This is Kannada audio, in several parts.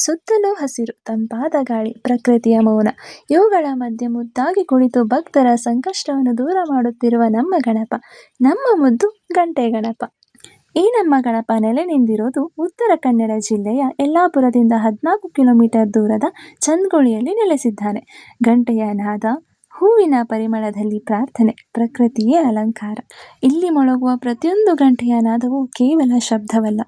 ಸುತ್ತಲೂ ಹಸಿರು, ತಂಪಾದ ಗಾಳಿ, ಪ್ರಕೃತಿಯ ಮೌನ. ಇವುಗಳ ಮಧ್ಯೆ ಮುದ್ದಾಗಿ ಕುಳಿತು ಭಕ್ತರ ಸಂಕಷ್ಟವನ್ನು ದೂರ ಮಾಡುತ್ತಿರುವ ನಮ್ಮ ಗಣಪ, ನಮ್ಮ ಮುದ್ದು ಗಂಟೆ ಗಣಪ. ಈ ನಮ್ಮ ಗಣಪ ನೆಲೆ ನಿಂತಿರೋದು ಉತ್ತರ ಕನ್ನಡ ಜಿಲ್ಲೆಯ ಯಲ್ಲಾಪುರದಿಂದ 14 ಕಿಲೋಮೀಟರ್ ದೂರದ ಚಂದ್ಗುಳಿಯಲ್ಲಿ ನೆಲೆಸಿದ್ದಾನೆ. ಗಂಟೆಯ ನಾದ, ಹೂವಿನ ಪರಿಮಳದಲ್ಲಿ ಪ್ರಾರ್ಥನೆ, ಪ್ರಕೃತಿಯೇ ಅಲಂಕಾರ. ಇಲ್ಲಿ ಮೊಳಗುವ ಪ್ರತಿಯೊಂದು ಗಂಟೆಯ ನಾದವು ಕೇವಲ ಶಬ್ದವಲ್ಲ,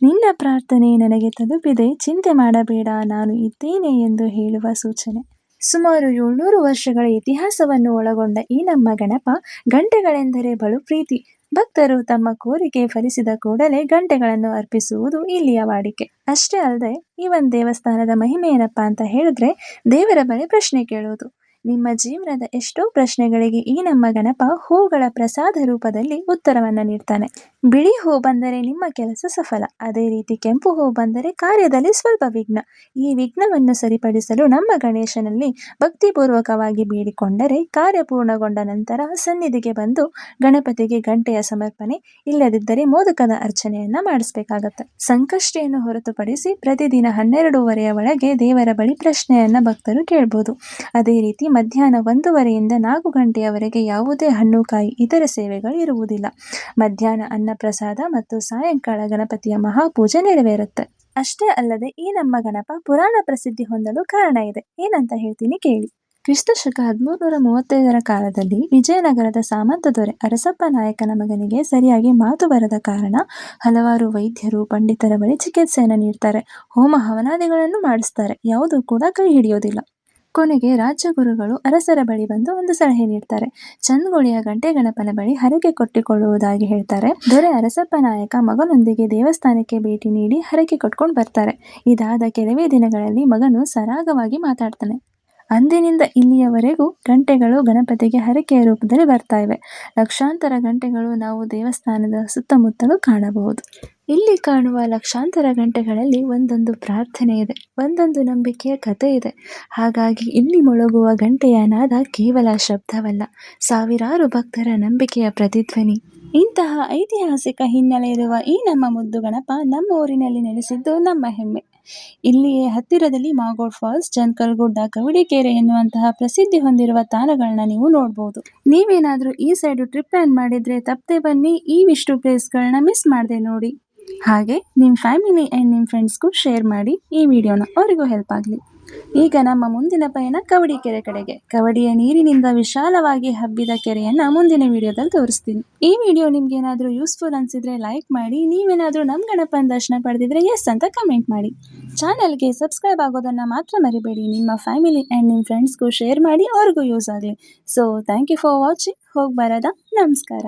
ನಿನ್ನ ಪ್ರಾರ್ಥನೆ ನನಗೆ ತಲುಪಿದೆ, ಚಿಂತೆ ಮಾಡಬೇಡ, ನಾನು ಇದ್ದೇನೆ ಎಂದು ಹೇಳುವ ಸೂಚನೆ. ಸುಮಾರು 700 ವರ್ಷಗಳ ಇತಿಹಾಸವನ್ನು ಒಳಗೊಂಡ ಈ ನಮ್ಮ ಗಣಪ ಗಂಟೆಗಳೆಂದರೆ ಬಲು ಪ್ರೀತಿ. ಭಕ್ತರು ತಮ್ಮ ಕೋರಿಕೆ ಫಲಿಸಿದ ಕೂಡಲೇ ಗಂಟೆಗಳನ್ನು ಅರ್ಪಿಸುವುದು ಇಲ್ಲಿಯ ವಾಡಿಕೆ. ಅಷ್ಟೇ ಅಲ್ಲದೆ ಈ ಒಂದು ದೇವಸ್ಥಾನದ ಮಹಿಮೆ ಏನಪ್ಪಾ ಅಂತ ಹೇಳಿದ್ರೆ, ದೇವರ ಬಳಿ ಪ್ರಶ್ನೆ ಕೇಳುವುದು. ನಿಮ್ಮ ಜೀವನದ ಎಷ್ಟೋ ಪ್ರಶ್ನೆಗಳಿಗೆ ಈ ನಮ್ಮ ಗಣಪ ಹೂಗಳ ಪ್ರಸಾದ ರೂಪದಲ್ಲಿ ಉತ್ತರವನ್ನ ನೀಡ್ತಾನೆ. ಬಿಳಿ ಹೂ ಬಂದರೆ ನಿಮ್ಮ ಕೆಲಸ ಸಫಲ, ಅದೇ ರೀತಿ ಕೆಂಪು ಹೂ ಬಂದರೆ ಕಾರ್ಯದಲ್ಲಿ ಸ್ವಲ್ಪ ವಿಘ್ನ. ಈ ವಿಘ್ನವನ್ನು ಸರಿಪಡಿಸಲು ನಮ್ಮ ಗಣೇಶನಲ್ಲಿ ಭಕ್ತಿಪೂರ್ವಕವಾಗಿ ಬೇಡಿಕೊಂಡರೆ ಕಾರ್ಯ ಪೂರ್ಣಗೊಂಡ ನಂತರ ಸನ್ನಿಧಿಗೆ ಬಂದು ಗಣಪತಿಗೆ ಗಂಟೆಯ ಸಮರ್ಪಣೆ, ಇಲ್ಲದಿದ್ದರೆ ಮೋದಕದ ಅರ್ಚನೆಯನ್ನ ಮಾಡಿಸ್ಬೇಕಾಗತ್ತೆ. ಸಂಕಷ್ಟಿಯನ್ನು ಹೊರತುಪಡಿಸಿ ಪ್ರತಿದಿನ 12:30 ಒಳಗೆ ದೇವರ ಬಳಿ ಪ್ರಶ್ನೆಯನ್ನ ಭಕ್ತರು ಕೇಳಬಹುದು. ಅದೇ ರೀತಿ ಮಧ್ಯಾಹ್ನ 1:30ಯಿಂದ 4 ಗಂಟೆಯವರೆಗೆ ಯಾವುದೇ ಹಣ್ಣು ಕಾಯಿ ಇತರ ಸೇವೆಗಳು ಇರುವುದಿಲ್ಲ. ಮಧ್ಯಾಹ್ನ ಅನ್ನಪ್ರಸಾದ ಮತ್ತು ಸಾಯಂಕಾಲ ಗಣಪತಿಯ ಮಹಾಪೂಜೆ ನೆರವೇರುತ್ತೆ. ಅಷ್ಟೇ ಅಲ್ಲದೆ ಈ ನಮ್ಮ ಗಣಪ ಪುರಾಣ ಪ್ರಸಿದ್ಧಿ ಹೊಂದಲು ಕಾರಣ ಇದೆ. ಏನಂತ ಹೇಳ್ತೀನಿ ಕೇಳಿ. ಕ್ರಿಸ್ತಶಕ 1335 ಕಾಲದಲ್ಲಿ ವಿಜಯನಗರದ ಸಾಮಂತ ದೊರೆ ಅರಸಪ್ಪ ನಾಯಕನ ಮಗನಿಗೆ ಸರಿಯಾಗಿ ಮಾತು ಬರದ ಕಾರಣ ಹಲವಾರು ವೈದ್ಯರು, ಪಂಡಿತರ ಬಳಿ ಚಿಕಿತ್ಸೆಯನ್ನು ನೀಡ್ತಾರೆ. ಹೋಮ ಹವನಾದಿಗಳನ್ನು ಮಾಡಿಸ್ತಾರೆ. ಯಾವುದೂ ಕೂಡ ಕೈ ಹಿಡಿಯೋದಿಲ್ಲ. ಕೊನೆಗೆ ರಾಜಗುರುಗಳು ಅರಸರ ಬಳಿ ಬಂದು ಒಂದು ಸಲಹೆ ನೀಡ್ತಾರೆ. ಚಂದ್ಗುಳಿಯ ಗಂಟೆ ಗಣಪನ ಬಳಿ ಹರಕೆ ಕೊಟ್ಟಿಕೊಳ್ಳುವುದಾಗಿ ಹೇಳ್ತಾರೆ. ದೊರೆ ಅರಸಪ್ಪ ನಾಯಕ ಮಗನೊಂದಿಗೆ ದೇವಸ್ಥಾನಕ್ಕೆ ಭೇಟಿ ನೀಡಿ ಹರಕೆ ಕೊಟ್ಕೊಂಡು ಬರ್ತಾರೆ. ಇದಾದ ಕೆಲವೇ ದಿನಗಳಲ್ಲಿ ಮಗನು ಸರಾಗವಾಗಿ ಮಾತಾಡ್ತಾನೆ. ಅಂದಿನಿಂದ ಇಲ್ಲಿಯವರೆಗೂ ಗಂಟೆಗಳು ಗಣಪತಿಗೆ ಹರಕೆಯ ರೂಪದಲ್ಲಿ ಬರ್ತಾ ಇವೆ. ಲಕ್ಷಾಂತರ ಗಂಟೆಗಳು ನಾವು ದೇವಸ್ಥಾನದ ಸುತ್ತಮುತ್ತಲೂ ಕಾಣಬಹುದು. ಇಲ್ಲಿ ಕಾಣುವ ಲಕ್ಷಾಂತರ ಗಂಟೆಗಳಲ್ಲಿ ಒಂದೊಂದು ಪ್ರಾರ್ಥನೆ ಇದೆ, ಒಂದೊಂದು ನಂಬಿಕೆಯ ಕಥೆ ಇದೆ. ಹಾಗಾಗಿ ಇಲ್ಲಿ ಮೊಳಗುವ ಗಂಟೆಯ ನಾದ ಕೇವಲ ಶಬ್ದವಲ್ಲ, ಸಾವಿರಾರು ಭಕ್ತರ ನಂಬಿಕೆಯ ಪ್ರತಿಧ್ವನಿ. ಇಂತಹ ಐತಿಹಾಸಿಕ ಹಿನ್ನೆಲೆ ಇರುವ ಈ ನಮ್ಮ ಮುದ್ದು ಗಣಪ ನಮ್ಮ ಊರಿನಲ್ಲಿ ನೆಲೆಸಿದ್ದು ನಮ್ಮ ಹೆಮ್ಮೆ. ಇಲ್ಲಿಯೇ ಹತ್ತಿರದಲ್ಲಿ ಮಾಗೋಡ್ ಫಾಲ್ಸ್, ಜನ್ಕಲ್ ಗುಡ್ಡ, ಕವಡಿಕೆರೆ ಎನ್ನುವಂತಹ ಪ್ರಸಿದ್ಧಿ ಹೊಂದಿರುವ ತಾಣಗಳನ್ನ ನೀವು ನೋಡಬಹುದು. ನೀವೇನಾದ್ರೂ ಈ ಸೈಡ್ ಟ್ರಿಪ್ ಪ್ಲಾನ್ ಮಾಡಿದ್ರೆ ತಪ್ಪದೆ ಬನ್ನಿ. ಇವಿಷ್ಟು ಪ್ಲೇಸ್ಗಳನ್ನ ಮಿಸ್ ಮಾಡದೆ ನೋಡಿ. ಹಾಗೆ ನಿಮ್ಮ ಫ್ಯಾಮಿಲಿ ಆ್ಯಂಡ್ ನಿಮ್ಮ ಫ್ರೆಂಡ್ಸ್ಗೂ ಶೇರ್ ಮಾಡಿ ಈ ವಿಡಿಯೋನ, ಅವರಿಗೂ ಹೆಲ್ಪ್ ಆಗಲಿ. ಈಗ ನಮ್ಮ ಮುಂದಿನ ಪಯಣ ಕವಡಿಕೆರೆ ಕಡೆಗೆ. ಕವಡಿಯ ನೀರಿನಿಂದ ವಿಶಾಲವಾಗಿ ಹಬ್ಬಿದ ಕೆರೆಯನ್ನ ಮುಂದಿನ ವಿಡಿಯೋದಲ್ಲಿ ತೋರಿಸ್ತೀನಿ. ಈ ವಿಡಿಯೋ ನಿಮ್ಗೆ ಏನಾದರೂ ಯೂಸ್ಫುಲ್ ಅನ್ಸಿದ್ರೆ ಲೈಕ್ ಮಾಡಿ. ನೀವೇನಾದರೂ ನಮ್ಮ ಗಣಪನ ದರ್ಶನ ಪಡೆದಿದ್ರೆ ಎಸ್ ಅಂತ ಕಮೆಂಟ್ ಮಾಡಿ. ಚಾನಲ್ಗೆ ಸಬ್ಸ್ಕ್ರೈಬ್ ಆಗೋದನ್ನ ಮಾತ್ರ ಮರಿಬೇಡಿ. ನಿಮ್ಮ ಫ್ಯಾಮಿಲಿ ಆ್ಯಂಡ್ ನಿಮ್ಮ ಫ್ರೆಂಡ್ಸ್ಗೂ ಶೇರ್ ಮಾಡಿ, ಅವ್ರಿಗೂ ಯೂಸ್ ಆಗಲಿ. So thank you for watching. ಹೋಗಿ ಬರೋದ, ನಮಸ್ಕಾರ.